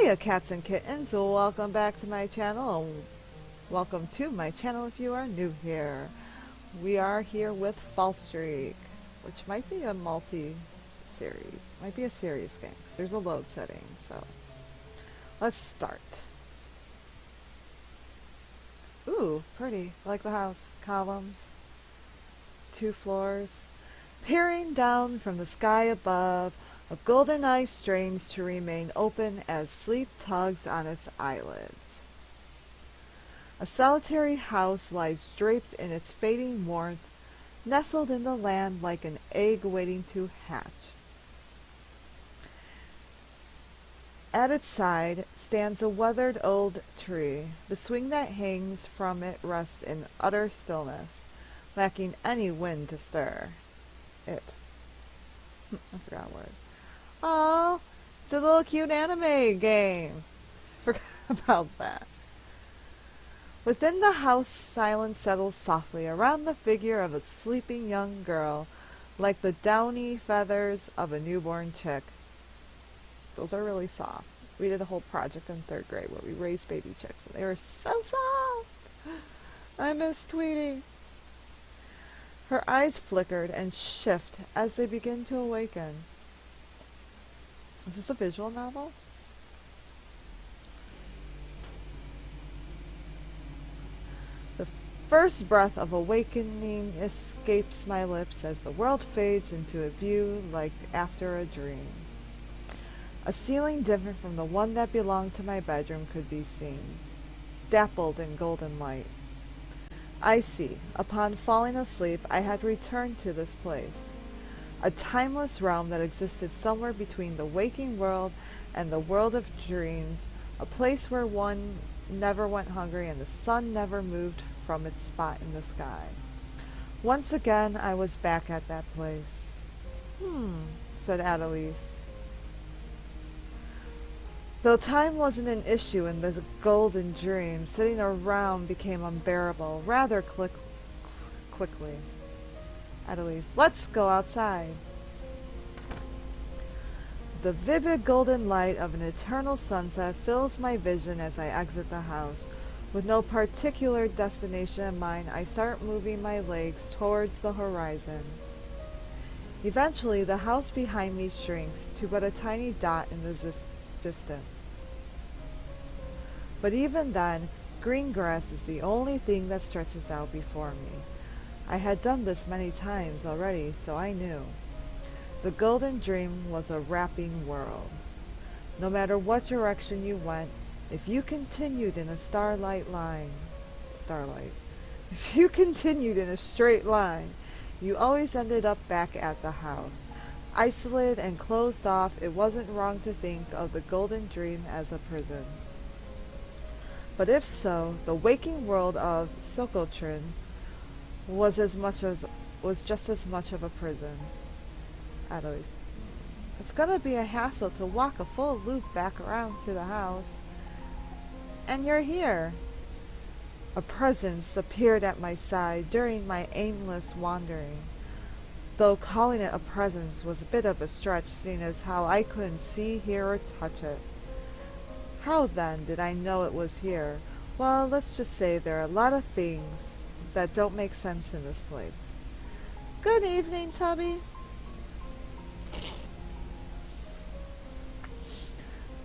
Hiya cats and kittens, welcome back to my channel. Welcome to my channel if you are new here. We are here with Fallstreak, which might be a multi-series, might be a series game, because there's a load setting, so let's start. Ooh, pretty. I like the house. Columns, 2 floors. Peering down from the sky above, a golden eye strains to remain open as sleep tugs on its eyelids. A solitary house lies draped in its fading warmth, nestled in the land like an egg waiting to hatch. At its side stands a weathered old tree. The swing that hangs from it rests in utter stillness, lacking any wind to stir it. I forgot a word. Oh, it's a little cute anime game. Forgot about that. Within the house, silence settles softly around the figure of a sleeping young girl, like the downy feathers of a newborn chick. Those are really soft. We did a whole project in 3rd grade where we raised baby chicks, and they were so soft. I miss Tweety. Her eyes flickered and shift as they begin to awaken. Is this a visual novel? The first breath of awakening escapes my lips as the world fades into a view like after a dream. A ceiling different from the one that belonged to my bedroom could be seen, dappled in golden light. I see. Upon falling asleep, I had returned to this place, a timeless realm that existed somewhere between the waking world and the world of dreams, a place where one never went hungry and the sun never moved from its spot in the sky. Once again, I was back at that place. Said Adelise. Though time wasn't an issue in the golden dream, sitting around became unbearable rather quickly. Adelise, let's go outside. The vivid golden light of an eternal sunset fills my vision as I exit the house. With no particular destination in mind, I start moving my legs towards the horizon. Eventually, the house behind me shrinks to but a tiny dot in the distance. But even then, green grass is the only thing that stretches out before me. I had done this many times already, so I knew. The golden dream was a wrapping world. No matter what direction you went, if you continued in a if you continued in a straight line, you always ended up back at the house. Isolated and closed off, it wasn't wrong to think of the golden dream as a prison. But if so, the waking world of Sokotrin was just as much of a prison. Adelise, it's gonna be a hassle to walk a full loop back around to the house. And you're here. A presence appeared at my side during my aimless wandering, though calling it a presence was a bit of a stretch, seeing as how I couldn't see, hear, or touch it. How then did I know it was here? Well, let's just say there are a lot of things that don't make sense in this place. Good evening, Tubby.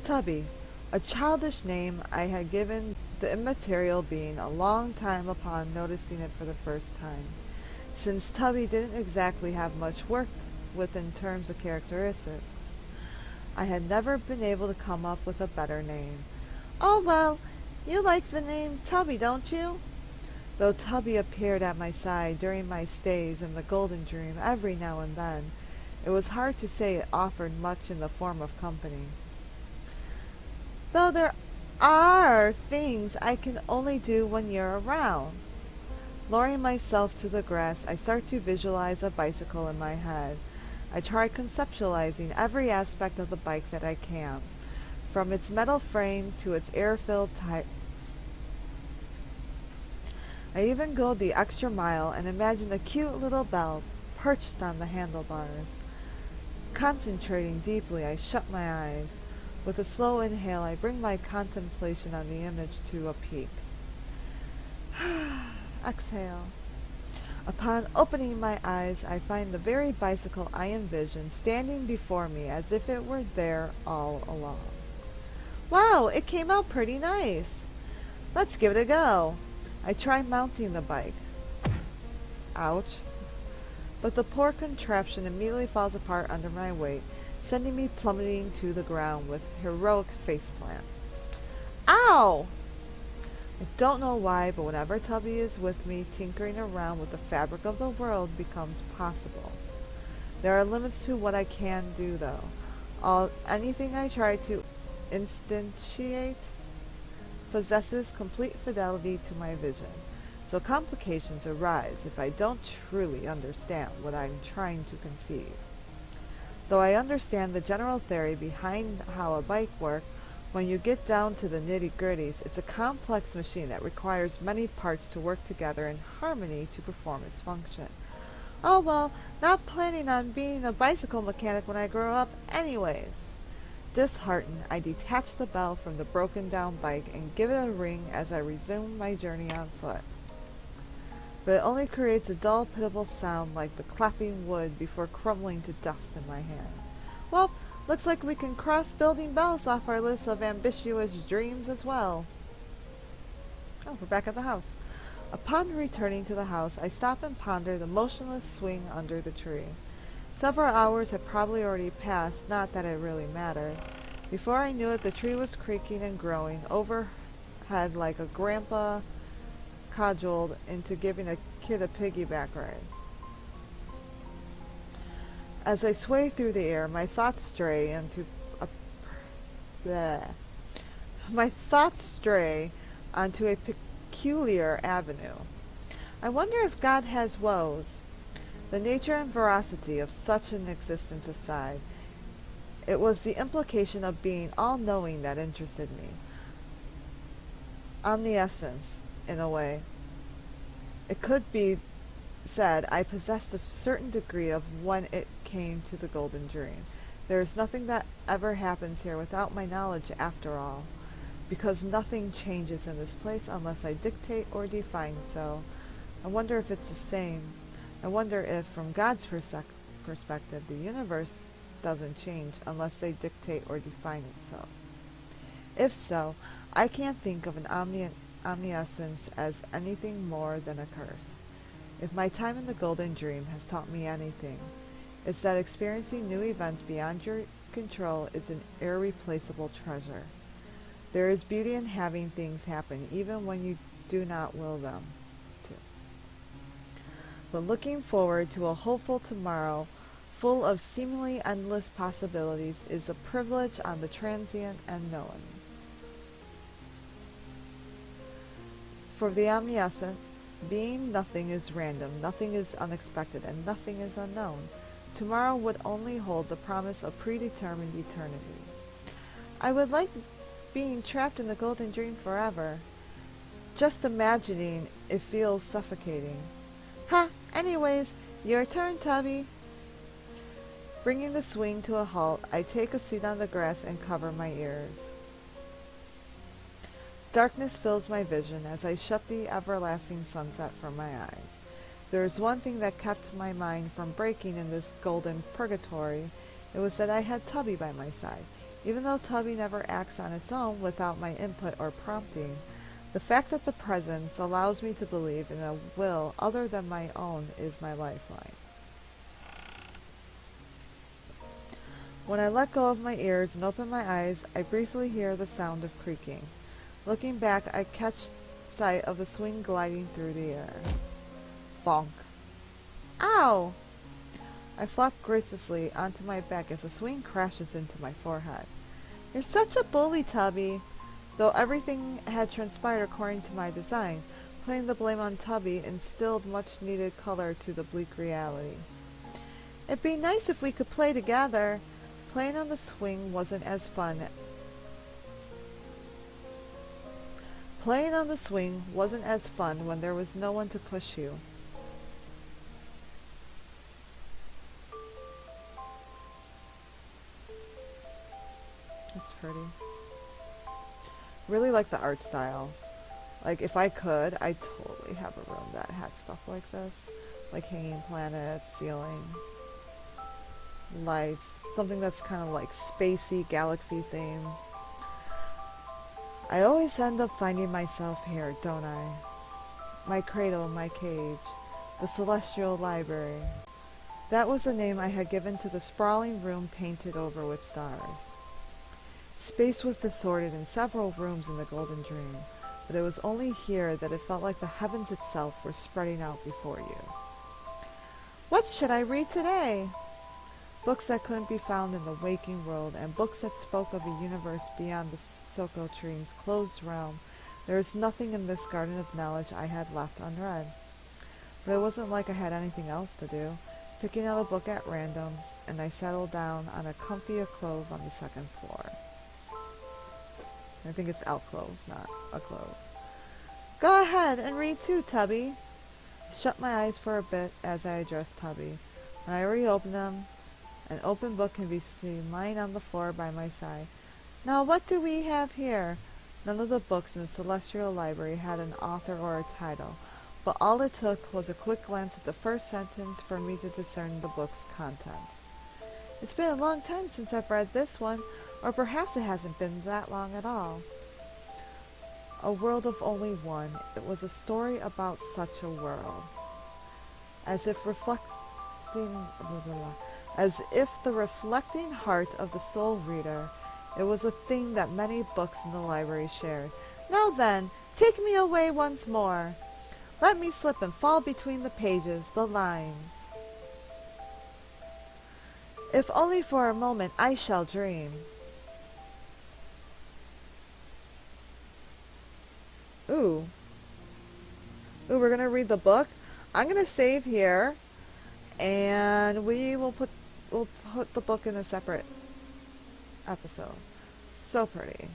Tubby, a childish name I had given the immaterial being a long time upon noticing it for the first time, since Tubby didn't exactly have much work with in terms of characteristics. I had never been able to come up with a better name. Oh, well, you like the name Tubby, don't you? Though Tubby appeared at my side during my stays in the Golden Dream every now and then, it was hard to say it offered much in the form of company. Though there are things I can only do when you're around. Lowering myself to the grass, I start to visualize a bicycle in my head. I try conceptualizing every aspect of the bike that I can, from its metal frame to its air-filled tires. I even go the extra mile and imagine a cute little bell perched on the handlebars. Concentrating deeply, I shut my eyes. With a slow inhale, I bring my contemplation on the image to a peak. Exhale. Upon opening my eyes, I find the very bicycle I envisioned standing before me as if it were there all along. Wow, it came out pretty nice. Let's give it a go. I try mounting the bike. Ouch. But the poor contraption immediately falls apart under my weight, sending me plummeting to the ground with heroic faceplant. Ow! I don't know why, but whenever Tubby is with me, tinkering around with the fabric of the world becomes possible. There are limits to what I can do, though. Anything I try to instantiate possesses complete fidelity to my vision, so complications arise if I don't truly understand what I'm trying to conceive. Though I understand the general theory behind how a bike works, when you get down to the nitty-gritties, it's a complex machine that requires many parts to work together in harmony to perform its function. Oh well, not planning on being a bicycle mechanic when I grow up anyways. Disheartened, I detach the bell from the broken-down bike and give it a ring as I resume my journey on foot. But it only creates a dull, pitiable sound like the clapping wood before crumbling to dust in my hand. Well, looks like we can cross building bells off our list of ambitious dreams as well. Oh, we're back at the house. Upon returning to the house, I stop and ponder the motionless swing under the tree. Several hours had probably already passed, not that it really mattered. Before I knew it, the tree was creaking and growing overhead like a grandpa cajoled into giving a kid a piggyback ride. As I sway through the air, my thoughts stray onto a peculiar avenue. I wonder if God has woes. The nature and veracity of such an existence aside, it was the implication of being all-knowing that interested me. Omniscience, in a way. It could be said I possessed a certain degree of when it came to the golden dream. There is nothing that ever happens here without my knowledge after all, because nothing changes in this place unless I dictate or define so. I wonder if it's the same. I wonder if, from God's perspective, the universe doesn't change unless they dictate or define it so. If so, I can't think of an omniscience as anything more than a curse. If my time in the golden dream has taught me anything, it's that experiencing new events beyond your control is an irreplaceable treasure. There is beauty in having things happen even when you do not will them to. But looking forward to a hopeful tomorrow full of seemingly endless possibilities is a privilege on the transient and known. For the omniscient, being nothing is random, nothing is unexpected, and nothing is unknown. Tomorrow would only hold the promise of predetermined eternity. I would like being trapped in the golden dream forever. Just imagining it feels suffocating. Ha! Anyways, your turn, Tubby. Bringing the swing to a halt, I take a seat on the grass and cover my ears. Darkness fills my vision as I shut the everlasting sunset from my eyes. There is one thing that kept my mind from breaking in this golden purgatory. It was that I had Tubby by my side. Even though Tubby never acts on its own without my input or prompting, the fact that the presence allows me to believe in a will other than my own is my lifeline. When I let go of my ears and open my eyes, I briefly hear the sound of creaking. Looking back, I catch sight of the swing gliding through the air. Thonk. Ow! I flop graciously onto my back as the swing crashes into my forehead. You're such a bully, Tubby. Though everything had transpired according to my design, putting the blame on Tubby instilled much-needed color to the bleak reality. It'd be nice if we could play together. Playing on the swing wasn't as fun. Playing on the swing wasn't as fun when there was no one to push you. It's pretty. Really like the art style. Like, if I could, I'd totally have a room that had stuff like this. Like hanging planets, ceiling, lights. Something that's kind of like spacey, galaxy theme. I always end up finding myself here, don't I? My cradle, my cage. The celestial library. That was the name I had given to the sprawling room painted over with stars. Space was disordered in several rooms in the Golden Dream, but it was only here that it felt like the heavens itself were spreading out before you. What should I read today? Books that couldn't be found in the waking world, and books that spoke of a universe beyond the Soko tree's closed realm. There was nothing in this garden of knowledge I had left unread. But it wasn't like I had anything else to do. Picking out a book at random, and I settled down on a comfy alcove on the second floor. I think it's alcove, not a clove. Go ahead and read too, Tubby. I shut my eyes for a bit as I addressed Tubby. When I reopened them, an open book can be seen lying on the floor by my side. Now what do we have here? None of the books in the Celestial Library had an author or a title, but all it took was a quick glance at the first sentence for me to discern the book's contents. It's been a long time since I've read this one, or perhaps it hasn't been that long at all. A world of only one. It was a story about such a world. As if the reflecting heart of the soul reader, it was a thing that many books in the library shared. Now then, take me away once more. Let me slip and fall between the pages, the lines. If only for a moment I shall dream. Ooh, we're going to read the book. I'm going to save here, and we'll put the book in a separate episode. So pretty.